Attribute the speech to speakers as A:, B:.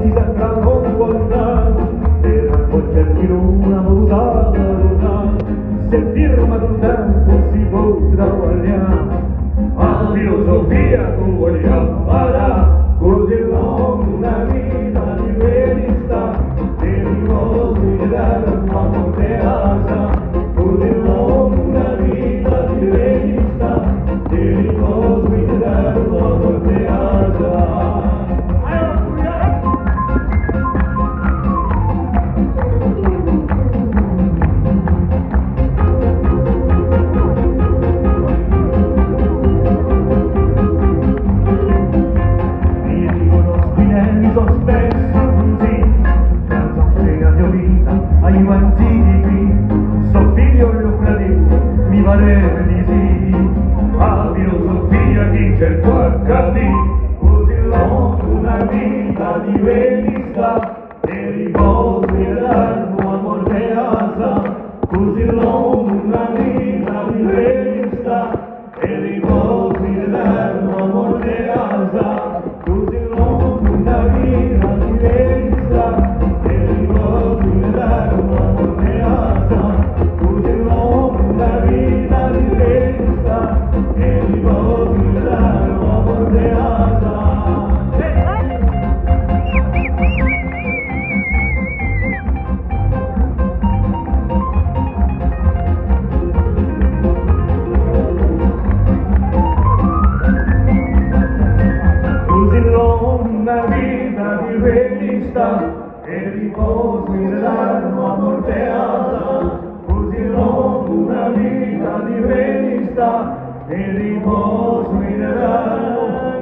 A: ti sembra non guardare, e non cerchi una usata luna, se firma d'un tempo si potrà guardare, a filosofia tu vogliamo imparare, così long una vita di verità, e riposi dell'alma monteasa, così long una vita di verità, e riposi dell'alma monteasa. Ai antichi qui, so figlio lo fratello, mi pare di sì, a filosofia chi cerco a capire, così long una vita di verità, e riposo dell'alma morteasa, così long una vita di verità, e riposo dell'alma morteasa, così long una vita di verità, e riposo dell'alma morteasa, così long una vita di verità, e riposo dell'alma morteasa. Una vita di verità e riposo nell'alma morteasa, così long una vita di verità e riposo nell'alma